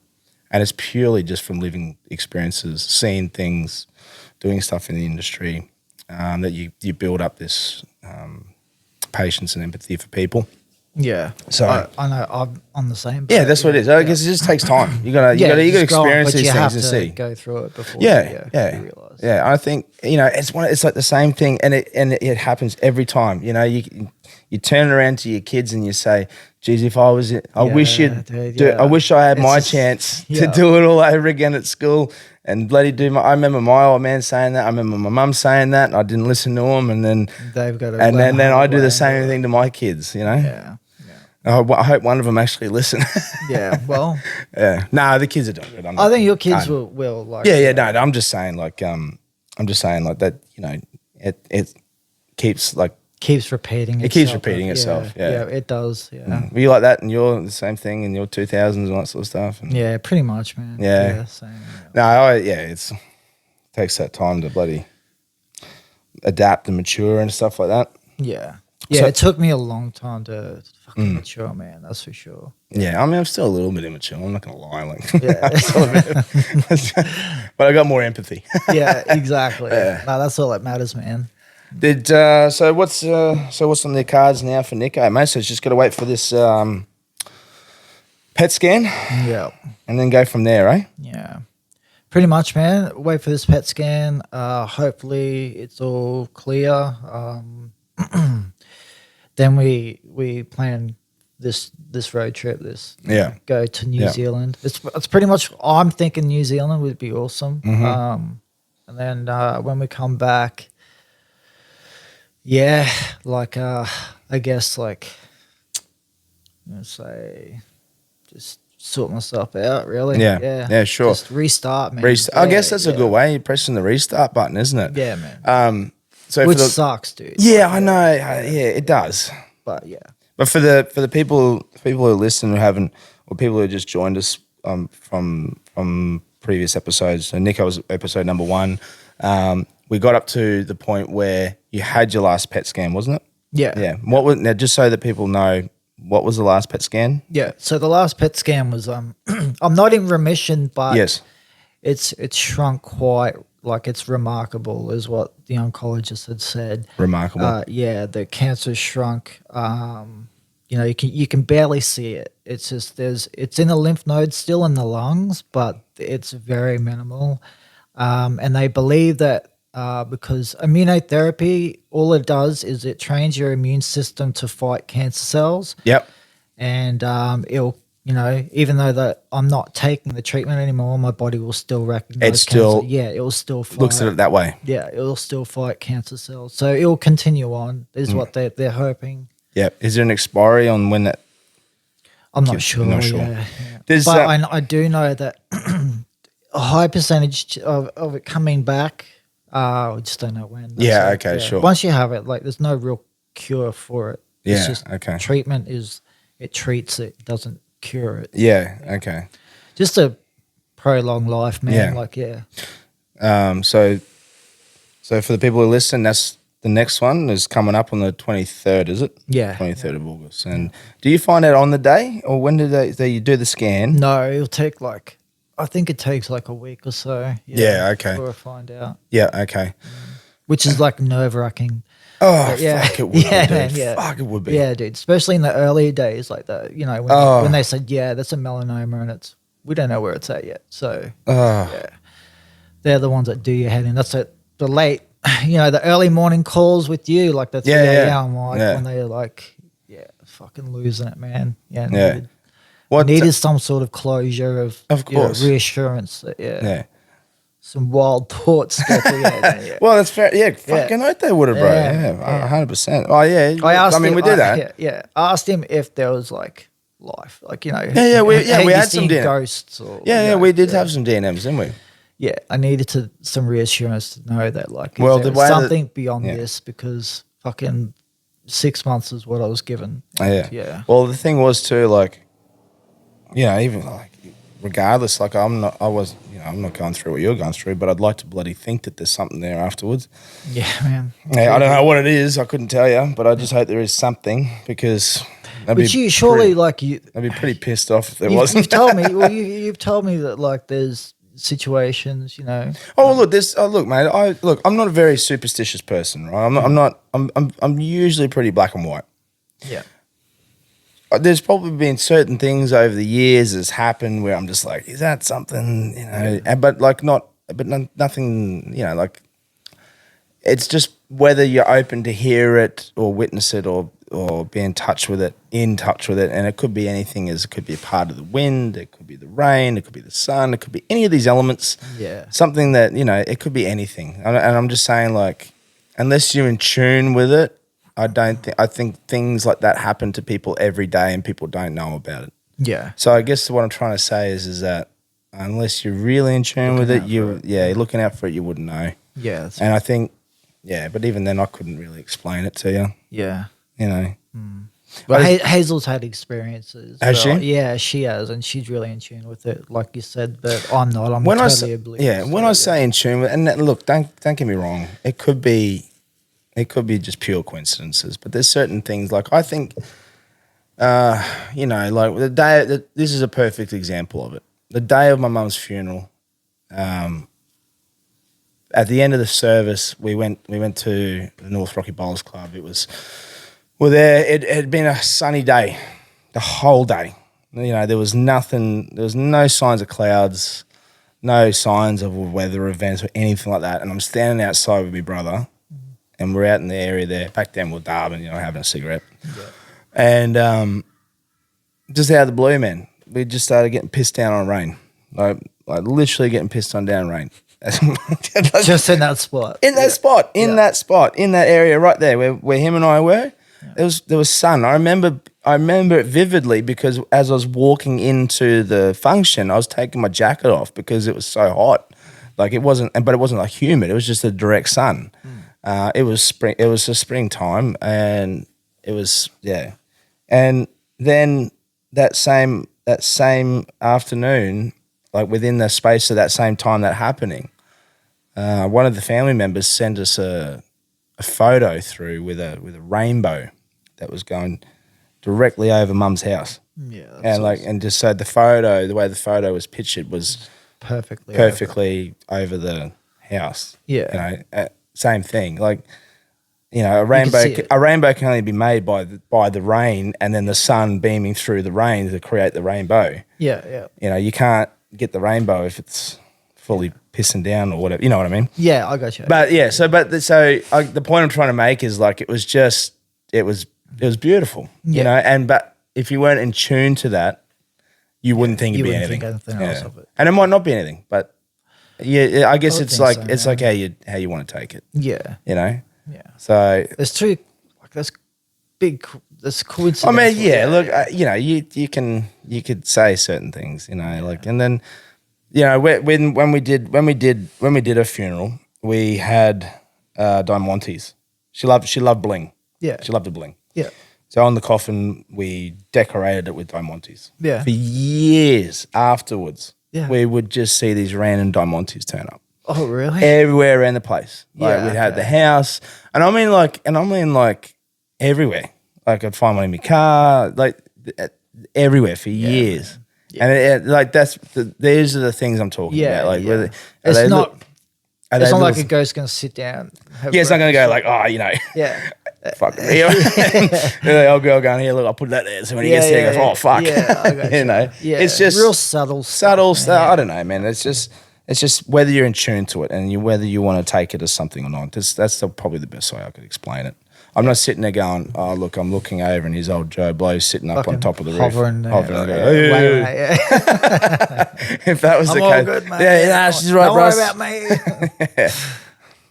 And it's purely just from living experiences, seeing things, doing stuff in the industry, that you build up this patience and empathy for people. Yeah. So I know I'm on the same. Yeah, that's what it is. I guess it just takes time. You gotta experience these things and see. Go through it before. You realize. Yeah. I think it's like the same thing, and it happens every time. You turn around to your kids and you say, "Geez, if I was it, I wish I had my chance to do it all over again at school." And bloody I remember my old man saying that. I remember my mum saying that. And I didn't listen to them, and then they've got to. And then I do the same thing to my kids. Yeah. I hope one of them actually listen. Yeah. Well. Yeah. No, the kids are doing good. I think your kids will like. Yeah. No, I'm just saying like that. It keeps like. Keeps repeating itself. It keeps repeating itself. Yeah, it does. Yeah. Were you like that, and you're the same thing in your 2000s and all that sort of stuff? And yeah, pretty much, man. Yeah. Same. No, it takes that time to bloody adapt and mature and stuff like that. Yeah. Yeah, so, it took me a long time to fucking mature, man. That's for sure. Yeah, I mean, I'm still a little bit immature. I'm not gonna lie, but I got more empathy. Yeah, exactly. Yeah. No, that's all that matters, man. So what's on the cards now for Nicko, mate? So it's just got to wait for this PET scan, and then go from there, eh? Yeah, pretty much, man. Wait for this PET scan. Hopefully it's all clear. Then we plan this road trip. Go to New Zealand. It's pretty much. I'm thinking New Zealand would be awesome. Mm-hmm. And then when we come back. Yeah, like I guess like say just sort myself out really. Yeah, sure. Just restart, man. I guess that's a good way. You're pressing the restart button, isn't it? Yeah, man. Which sucks, dude. Yeah, I know. It does. But yeah. But for the people who listen who haven't, or people who just joined us from previous episodes, so Nicko was episode number 1. We got up to the point where you had your last PET scan, wasn't it? Yeah. Yeah. Now, just so that people know, what was the last PET scan? Yeah. So the last PET scan was I'm not in remission, but yes, it's shrunk quite. Like it's remarkable, is what the oncologist had said. Remarkable. Yeah, the cancer's shrunk. You can barely see it. It's just it's in the lymph nodes, still in the lungs, but it's very minimal. And they believe that because immunotherapy, all it does is it trains your immune system to fight cancer cells. Yep. And it'll, even though that I'm not taking the treatment anymore, my body will still recognize It still cancer. Yeah, it will still fight. looks at it that way. Yeah, it will still fight cancer cells. So it will continue on, is what they're hoping. Yep. Is there an expiry on when that? I'm not sure. Not sure. Yeah. There's, But I do know that a high percentage of it coming back, we just don't know when. Yeah, okay, sure. Once you have it, like there's no real cure for it. Yeah, It's just okay. treatment it treats it, doesn't cure it. Yeah, okay. Just a prolonged life, man. Yeah. Like, yeah. So for the people who listen, that's the next one is coming up on the 23rd, is it? Yeah. 23rd of August. And do you find out on the day, or when do you do the scan? No, it'll take I think it takes like a week or so. Yeah, okay. Before I find out. Yeah, okay. Which is like nerve-wracking. Oh, Yeah. fuck it would be, Yeah, dude. man, yeah. Fuck it would be. Yeah, dude. Especially in the early days, like when they said, yeah, that's a melanoma, and we don't know where it's at yet. So yeah, they're the ones that do your head in. That's the late, the early morning calls with you, like the 3 a.m. Like when they're like, fucking losing it, man. Yeah. Needed some sort of closure of course, reassurance. Some wild thoughts. Yeah. Well, that's fair. Yeah, fucking oath they would have, bro. Yeah, 100%. Oh, yeah. I asked we did that. Yeah. I asked him if there was like life, like we had some DNA. Ghosts. Or, we did have some DNMs, didn't we? Yeah, I needed some reassurance to know that, like, well, there was something beyond this, because fucking 6 months is what I was given. Yeah. Well, the thing was too, like, even like, regardless, like I'm not going through what you're going through, but I'd like to bloody think that there's something there afterwards. Yeah, man. Yeah, I don't know what it is. I couldn't tell you, but I just hope there is something, because that'd be pretty pissed off if there wasn't. You've told me. Well, you've told me that, like, there's situations, Oh, look, mate. I'm not a very superstitious person, right? I'm usually pretty black and white. Yeah. There's probably been certain things over the years that's happened where I'm just like, is that something, but like nothing, like, it's just whether you're open to hear it or witness it or be in touch with it. And it could be anything. It could be a part of the wind, it could be the rain, it could be the sun, it could be any of these elements. Yeah. Something that, it could be anything. And I'm just saying, like, unless you're in tune with it, I think things like that happen to people every day and people don't know about it. Yeah. So I guess what I'm trying to say is that unless you're really in tune with it, you're looking out for it, you wouldn't know. Yeah. And I think, but even then I couldn't really explain it to you. Yeah. But Hazel's had experiences. Has she? Yeah, she has, and she's really in tune with it, like you said, but I'm not. I'm totally oblivious. Yeah, when I say in tune with it, and look, don't get me wrong, it could be just pure coincidences, but there's certain things, like, I think, like the day, this is a perfect example of it. The day of my mum's funeral, at the end of the service, we went to the North Rocky Bowls Club. We're there. It had been a sunny day, the whole day. There was nothing. There was no signs of clouds, no signs of weather events or anything like that. And I'm standing outside with my brother, and we're out in the area there. Back then we're Darwin, having a cigarette. Yeah. And just out of the blue, man, we just started getting pissed down on rain, like literally getting pissed on down rain. Just in that spot. In that area right there where him and I were. Yeah. There was sun. I remember it vividly, because as I was walking into the function, I was taking my jacket off because it was so hot. Like, it wasn't like humid. It was just the direct sun. It was spring. It was the springtime, and it was And then that same afternoon, like within the space of that same time that happening, one of the family members sent us a photo through with a rainbow that was going directly over Mum's house. Yeah, and awesome. And just so the way the photo was pictured was perfectly over the house. Yeah, same thing. Like, a rainbow can only be made by the rain and then the sun beaming through the rain to create the rainbow. Yeah. You can't get the rainbow if it's fully pissing down or whatever. You know what I mean? Yeah, I got you. But yeah, the point I'm trying to make is like it was beautiful, you know. But if you weren't in tune to that, you wouldn't think it'd be anything. Think else of it. And it might not be anything, but yeah, I guess it's like so, like how you want to take it. Yeah, you know. Yeah. So there's coincidence. I mean, yeah. Look, you know, you could say certain things, you know, like, and then, you know, when we did a funeral, we had Diamantes. She loved bling. Yeah. She loved the bling. Yeah. So on the coffin, we decorated it with Diamantes. Yeah. For years afterwards, yeah, we would just see these random Diamantes turn up. Oh, really? Everywhere around the place. Like we'd have the house, and I mean like everywhere. Like I'd find one in my car, like everywhere for years. Yeah. And these are the things I'm talking about. Like whether it's not like a ghost's going to sit down. It's not going to go like, oh, you know. Yeah. Fuck me. Old girl going here, look, I'll put that there. So when he gets there, he goes, oh, fuck. Yeah, I got you know, it's just real subtle stuff. I don't know, man. It's just whether you're in tune to it and whether you want to take it as something or not. That's probably the best way I could explain it. I'm not sitting there going, oh, look, I'm looking over and his old Joe Blow's sitting up on top of the roof. Hovering. If that was the case. Good, mate. Yeah, she's right, bro. Don't worry about me.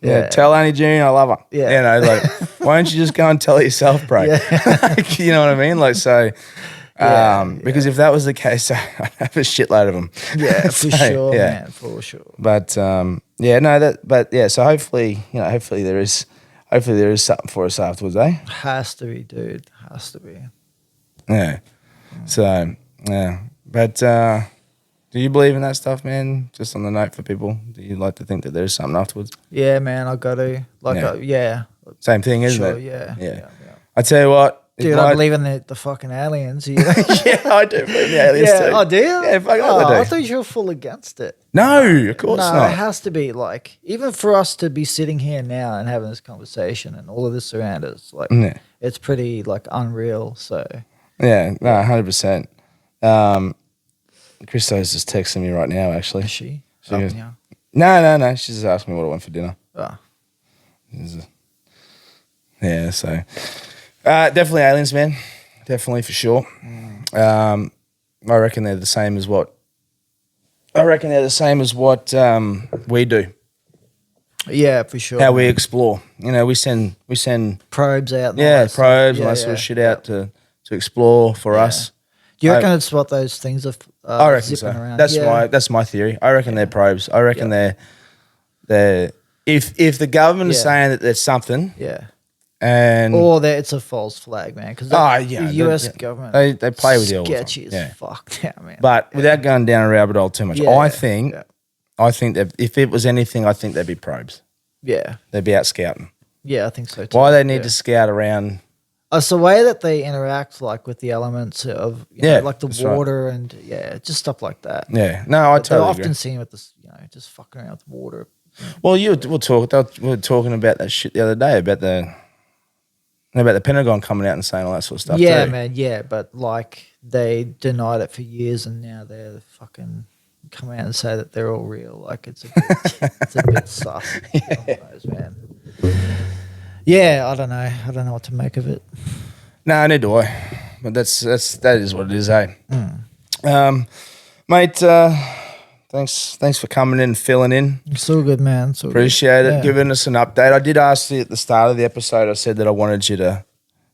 Yeah, tell Annie June I love her. Yeah. You know, like, why don't you just go and tell it yourself, bro? Yeah. You know what I mean? Like, so, because if that was the case, I'd have a shitload of them. Yeah, for sure, man, for sure. But, so hopefully there is something for us afterwards, eh? Has to be, dude. Has to be. Yeah. So, yeah. But, do you believe in that stuff, man? Just on the note for people, do you like to think that there's something afterwards? Yeah, man, I got to. Same thing, isn't it? Yeah. I tell you what. Dude, I believe in the fucking aliens. Yeah, I do believe in the aliens too. Oh, do you? Yeah, I do. I thought you were full against it. No, of course not. It has to be like, even for us to be sitting here now and having this conversation and all of this around us, like, it's pretty like unreal. So yeah, no, 100%. Christo's just texting me right now, actually. Is she? Goes, no. She's just asking me what I want for dinner. Oh. Yeah, so definitely aliens, man. Definitely for sure. I reckon they're the same as what we do. Yeah, for sure. How we explore. You know, we send probes out. Probes and that sort of shit out to explore for us. Do you reckon it's what those things are I reckon zipping so. around? That's my theory. I reckon they're probes. I reckon they're if the government is saying that there's something, or that it's a false flag, man. Because the US government they play with you all the time. Sketchy as fuck now, man. But without going down a rabbit hole too much, I think that if it was anything, I think they'd be probes. Yeah, they'd be out scouting. Yeah, I think so too. Why they need to scout around? It's the way that they interact, like with the elements of, like the water and just stuff like that. Yeah, no, I totally agree. Often seen with this, just fucking around with water. Well, we were talking about that shit the other day about the Pentagon coming out and saying all that sort of stuff. Yeah, too. man. Yeah, but like they denied it for years, and now they're fucking come out and say that they're all real. Like it's a bit sus. Man. Yeah, I don't know. I don't know what to make of it. No, neither do I. But that is what it is, eh? Mate, thanks for coming in and filling in. It's all good, man. It's all Appreciate it, giving us an update. I did ask you at the start of the episode, I said that I wanted you to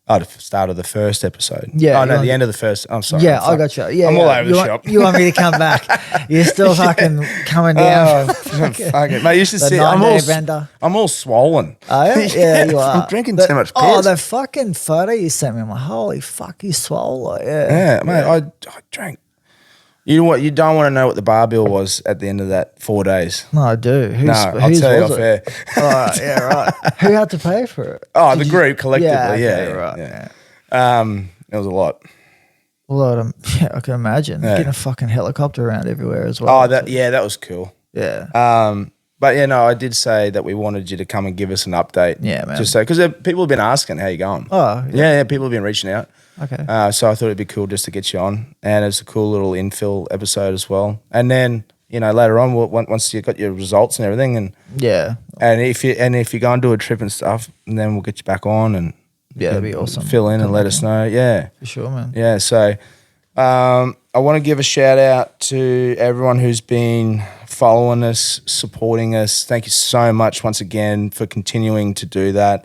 the start of the first episode. Yeah. Oh, no, the end of the first. I'm sorry. Yeah, I got you. Yeah, I'm all over the shop. You want me to come back? You're still fucking coming down. Fuck it. Mate, you should see I'm all swollen. Oh, yeah, you are. I'm drinking too much piss. Oh, the fucking photo you sent me. I'm like, holy fuck, you swole. Yeah, mate, I drank. You know what? You don't want to know what the bar bill was at the end of that 4 days. No, I do. I'll tell you off air. Oh, yeah, right. Who had to pay for it? Oh, the group collectively. Right. It was a lot. Well, I can imagine getting a fucking helicopter around everywhere as well. Oh, that was cool. Yeah. But I did say that we wanted you to come and give us an update. Yeah, man. Just so because people have been asking how you going. Oh, yeah. People have been reaching out. Okay. So I thought it'd be cool just to get you on, and it's a cool little infill episode as well. And then later on, once you've got your results and everything, and if you go and do a trip and stuff, and then we'll get you back on and that'd be awesome. Fill in and let us know. Yeah, for sure, man. Yeah, so I want to give a shout out to everyone who's been following us, supporting us. Thank you so much once again for continuing to do that.